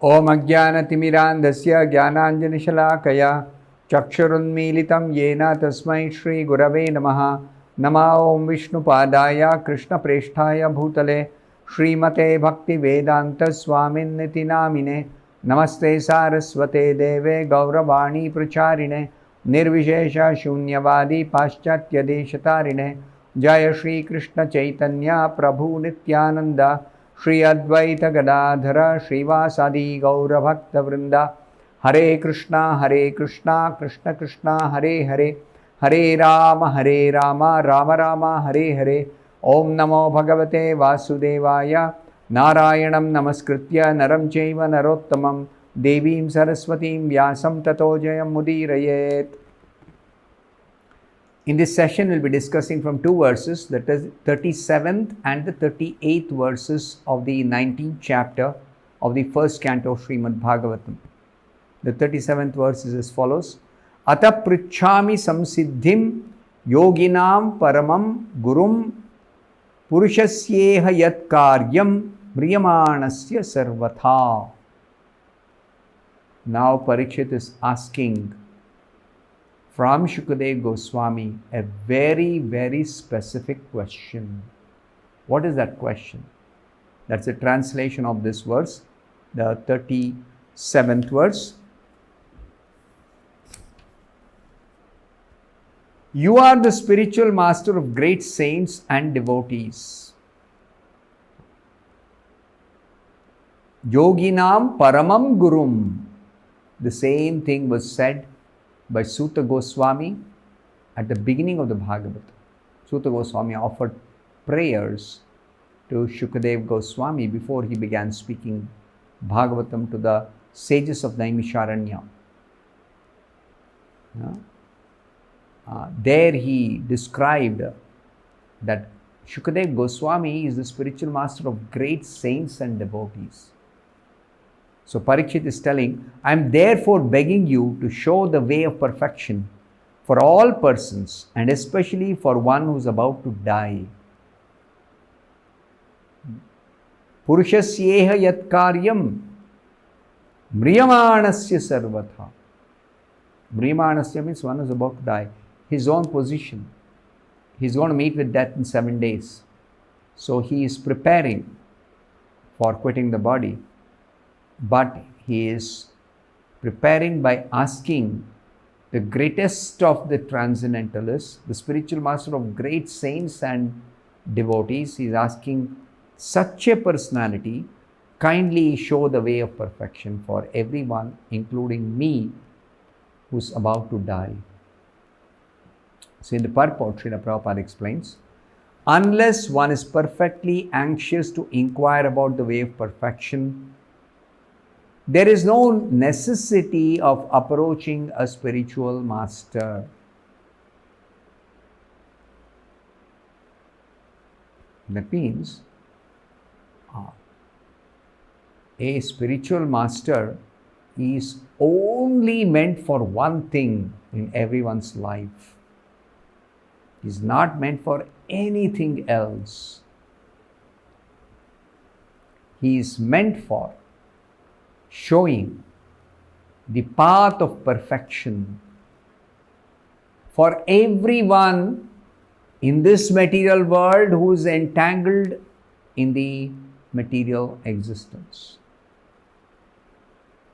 Om Ajnanatimirandasya Jnananjanishalaakaya Chakshurunmilitam Yena Tasmai Shri Gurave Namaha. Nama Om Vishnupadaya Krishna Presthaya Bhutale Srimate Bhaktivedanta Swamin Niti Namine Namaste Saraswate Deve Gauravani Pracharine Nirvishesha Shunyavadi Paschatya Deshatarine Jaya Shri Krishna Chaitanya Prabhu Nityananda Shri Advaita Gadadhara Srivasadi Gaura Bhakta Vrinda Hare Krishna Krishna Krishna Hare Hare Hare Rama Rama Rama Hare Hare Om Namo Bhagavate Vasudevaya Narayanam Namaskritya Naram Chaiva Narottamam Devim Saraswatim Vyasam Tato Jayam Mudirayet. In this session, we'll be discussing from two verses, that is 37th and the 38th verses of the 19th chapter of the first canto of Srimad Bhagavatam. The 37th verse is as follows. Ata prichhami samsiddhim yoginam paramam gurum purushasyeha yat karyam mriyamanasya sarvatha. Now Parikshit is asking from Shukadev Goswami a very, very specific question. What is that question? That's a translation of this verse, the 37th verse. You are the spiritual master of great saints and devotees. Yoginam paramam gurum. The same thing was said by Suta Goswami at the beginning of the Bhagavatam. Suta Goswami offered prayers to Shukadev Goswami before he began speaking Bhagavatam to the sages of Naimisharanya. There he described that Shukadev Goswami is the spiritual master of great saints and devotees. So Parikshit is telling, I am therefore begging you to show the way of perfection for all persons and especially for one who is about to die. Purushasyeha yat karyam mriyamanasya sarvatha. Mriyamanasya means one who is about to die. His own position. He is going to meet with death in 7 days. So he is preparing for quitting the body. But he is preparing by asking the greatest of the transcendentalists, the spiritual master of great saints and devotees. He is asking such a personality, kindly show the way of perfection for everyone, including me, who is about to die. So in the purport, Srila Prabhupada explains, unless one is perfectly anxious to inquire about the way of perfection, there is no necessity of approaching a spiritual master. That means a spiritual master is only meant for one thing in everyone's life. He is not meant for anything else. He is meant for showing the path of perfection for everyone in this material world who is entangled in the material existence.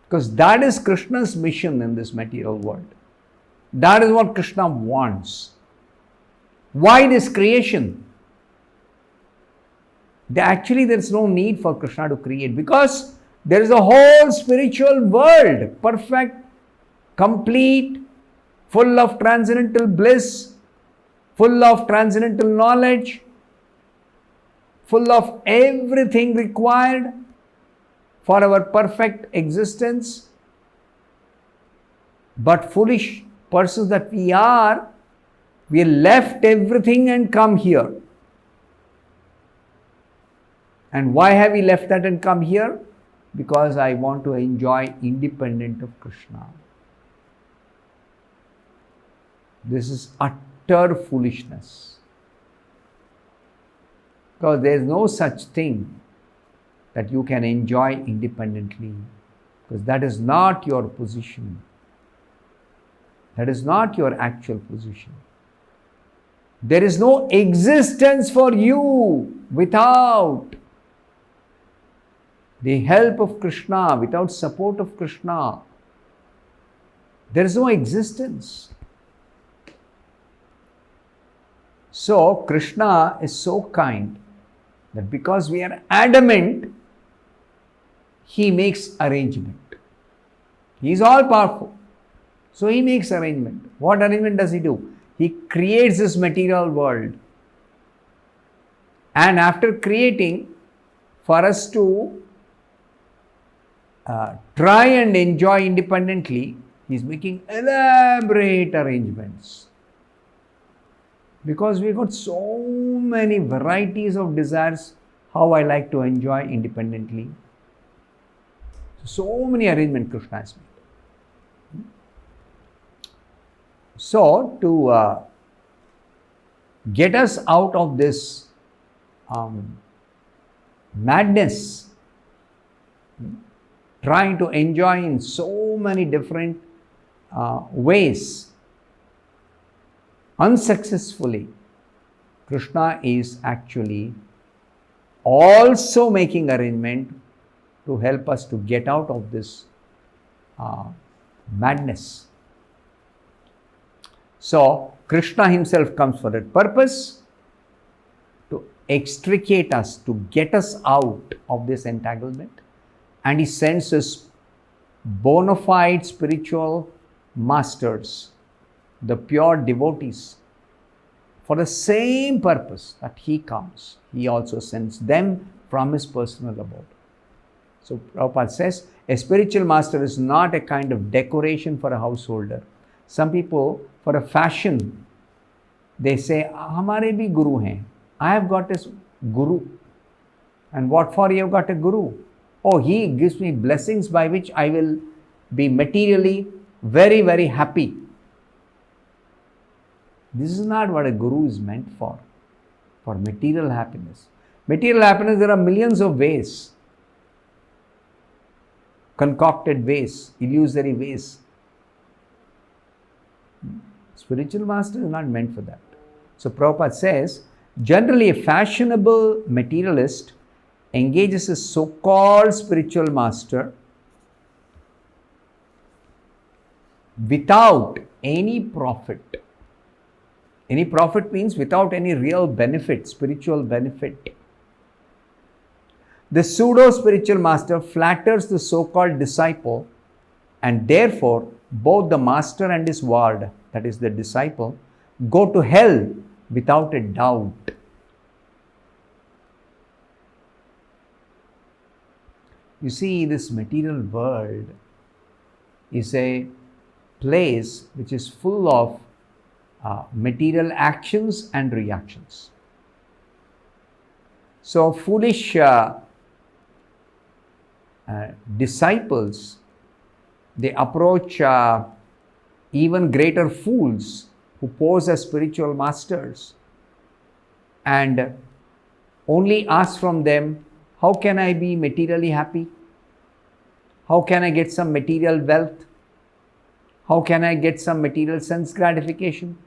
Because that is Krishna's mission in this material world. That is what Krishna wants. Why this creation? Actually, there is no need for Krishna to create, because there is a whole spiritual world, perfect, complete, full of transcendental bliss, full of transcendental knowledge, full of everything required for our perfect existence. But foolish persons that we are, we left everything and come here. And why have we left that and come here? Because I want to enjoy independent of Krishna. This is utter foolishness. Because there is no such thing that you can enjoy independently. Because that is not your position. That is not your actual position. There is no existence for you without the help of Krishna, without support of Krishna. There is no existence. So Krishna is so kind that because we are adamant, He makes arrangement. He is all powerful. So He makes arrangement. What arrangement does He do? He creates this material world. And after creating, for us to try and enjoy independently, He is making elaborate arrangements. Because we got so many varieties of desires, how I like to enjoy independently. So many arrangements Krishna has made. So, to get us out of this madness, trying to enjoy in so many different ways, unsuccessfully, Krishna is actually also making arrangement to help us to get out of this madness. So, Krishna Himself comes for that purpose, to extricate us, to get us out of this entanglement, and He sends us bona fide spiritual masters, the pure devotees, for the same purpose that He comes. He also sends them from His personal abode. So Prabhupada says, a spiritual master is not a kind of decoration for a householder. Some people, for a fashion, they say, Hamare bhi guru hain. I have got a guru. And what for you have got a guru? Oh, he gives me blessings by which I will be materially very, very happy. This is not what a guru is meant for material happiness. Material happiness, there are millions of ways, concocted ways, illusory ways. Spiritual master is not meant for that. So Prabhupada says, generally a fashionable materialist engages a so-called spiritual master without any profit. Any profit means without any real benefit, spiritual benefit. The pseudo-spiritual master flatters the so-called disciple, and therefore both the master and his ward, that is the disciple, go to hell without a doubt. You see, this material world is a place which is full of material actions and reactions. So foolish disciples, they approach even greater fools who pose as spiritual masters and only ask from them, how can I be materially happy? How can I get some material wealth? How can I get some material sense gratification?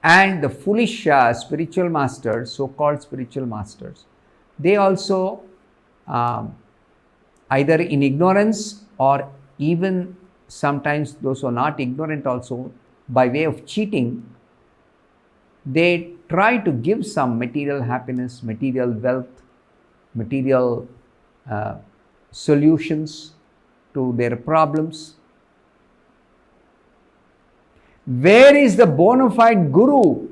And the foolish spiritual masters, so-called spiritual masters, they also either in ignorance or even sometimes those who are not ignorant also, by way of cheating, they try to give some material happiness, material wealth, material solutions to their problems. Where is the bona fide guru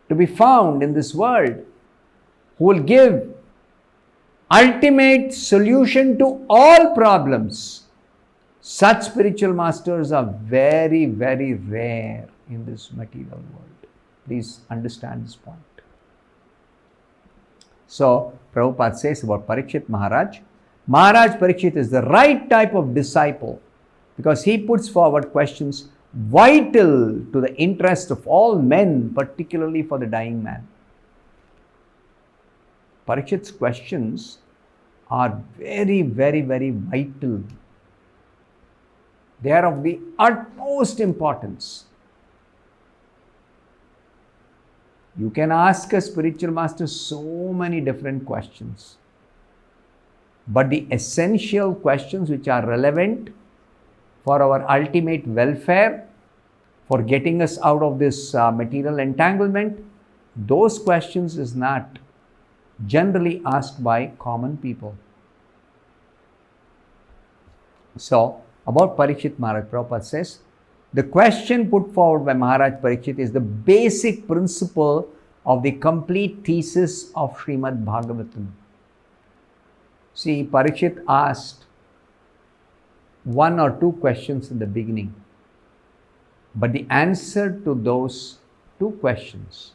to be found in this world who will give ultimate solution to all problems? Such spiritual masters are very, very rare in this material world. Please understand this point. So, Prabhupada says about Parikshit Maharaj, Maharaj Parikshit is the right type of disciple because he puts forward questions vital to the interest of all men, particularly for the dying man. Parikshit's questions are very, very, very vital. They are of the utmost importance. You can ask a spiritual master so many different questions, but the essential questions which are relevant for our ultimate welfare, for getting us out of this material entanglement, those questions is not generally asked by common people. So, about Parikshit Maharaj, Prabhupada says, the question put forward by Maharaj Parikshit is the basic principle of the complete thesis of Srimad Bhagavatam. See, Parikshit asked one or two questions in the beginning, but the answer to those two questions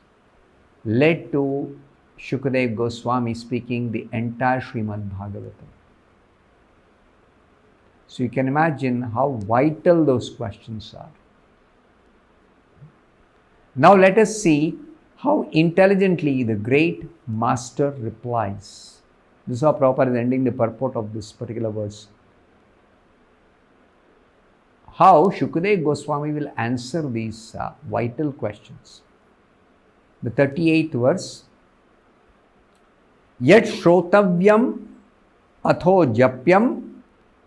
led to Shukadeva Goswami speaking the entire Srimad Bhagavatam. So you can imagine how vital those questions are. Now let us see how intelligently the great master replies. This is how Prabhupada is ending the purport of this particular verse. How Shukadeva Goswami will answer these vital questions. The 38th verse. Yat shrotavyam atho japyam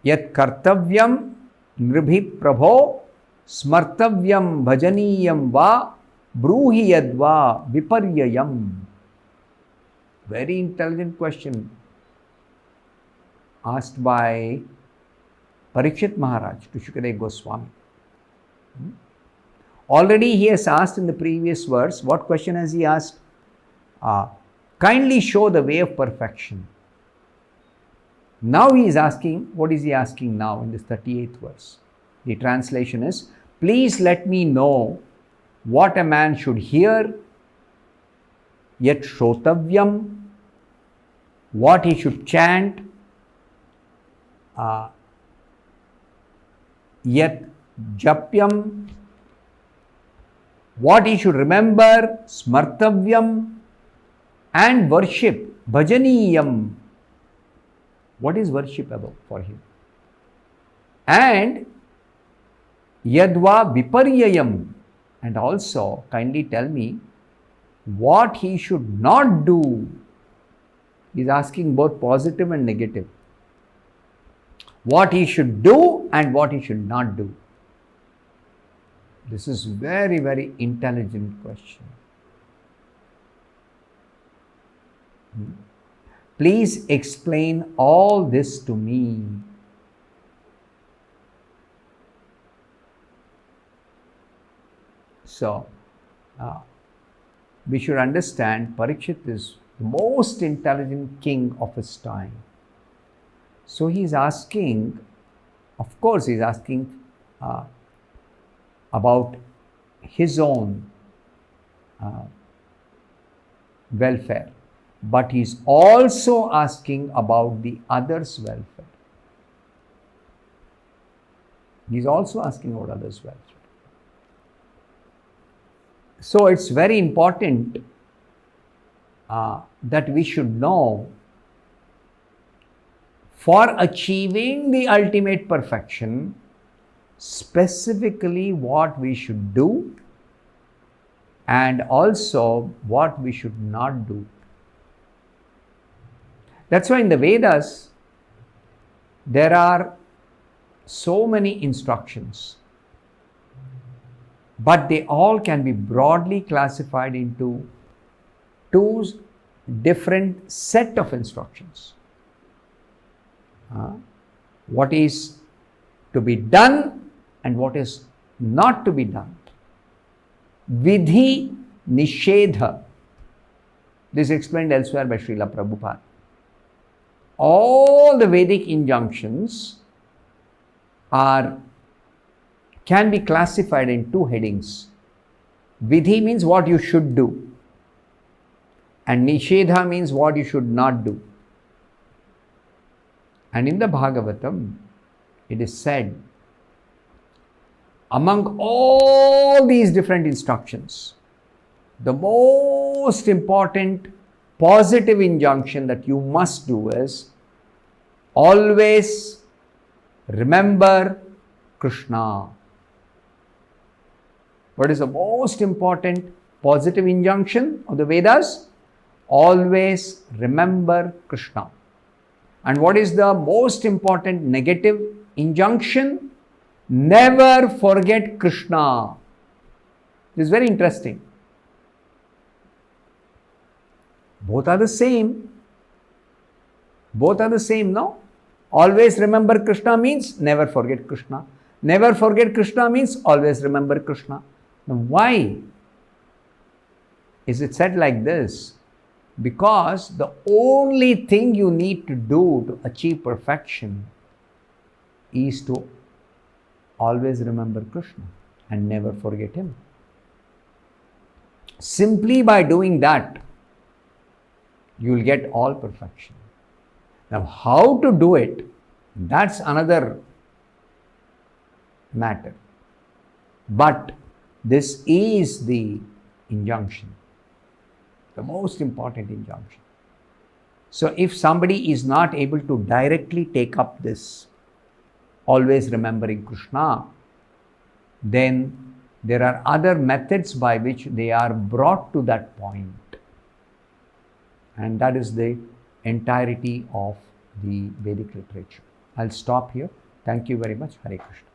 yat kartavyam nribhi prabho smartavyam bhajaniyam va bruhi yadva viparyayam. Very intelligent question asked by Parikshit Maharaj to Shukadeva Goswami. Already he has asked in the previous verse, what question has he asked? Kindly show the way of perfection. Now he is asking, what is he asking now in this 38th verse? The translation is, please let me know what a man should hear, yet shrotavyam, what he should chant, yet japyam, what he should remember, smartavyam, and worship, bhajaniyam. What is worship about for him? And yadva viparyayam. And also, kindly tell me what he should not do. He is asking both positive and negative. What he should do and what he should not do. This is very, very intelligent question. Please explain all this to me. So, we should understand Parikshit is the most intelligent king of his time. So he is asking, of course he is asking about his own welfare, but he is also asking about the others' welfare. He is also asking about others' welfare. So it's very important that we should know, for achieving the ultimate perfection, specifically what we should do and also what we should not do. That's why in the Vedas, there are so many instructions, but they all can be broadly classified into two different set of instructions. What is to be done and what is not to be done. Vidhi Nishedha. This is explained elsewhere by Srila Prabhupada. All the Vedic injunctions can be classified in two headings. Vidhi means what you should do, and Nishedha means what you should not do. And in the Bhagavatam, it is said, among all these different instructions, the most important positive injunction that you must do is always remember Krishna. What is the most important positive injunction of the Vedas? Always remember Krishna. And what is the most important negative injunction? Never forget Krishna. This is very interesting. Both are the same. Both are the same, no? Always remember Krishna means never forget Krishna. Never forget Krishna means always remember Krishna. Now, why is it said like this? Because the only thing you need to do to achieve perfection is to always remember Krishna and never forget Him. Simply by doing that, you will get all perfection. Now, how to do it, that's another matter. But this is the injunction, the most important injunction. So, if somebody is not able to directly take up this, always remembering Krishna, then there are other methods by which they are brought to that point. And that is the entirety of the Vedic literature. I'll stop here. Thank you very much. Hare Krishna.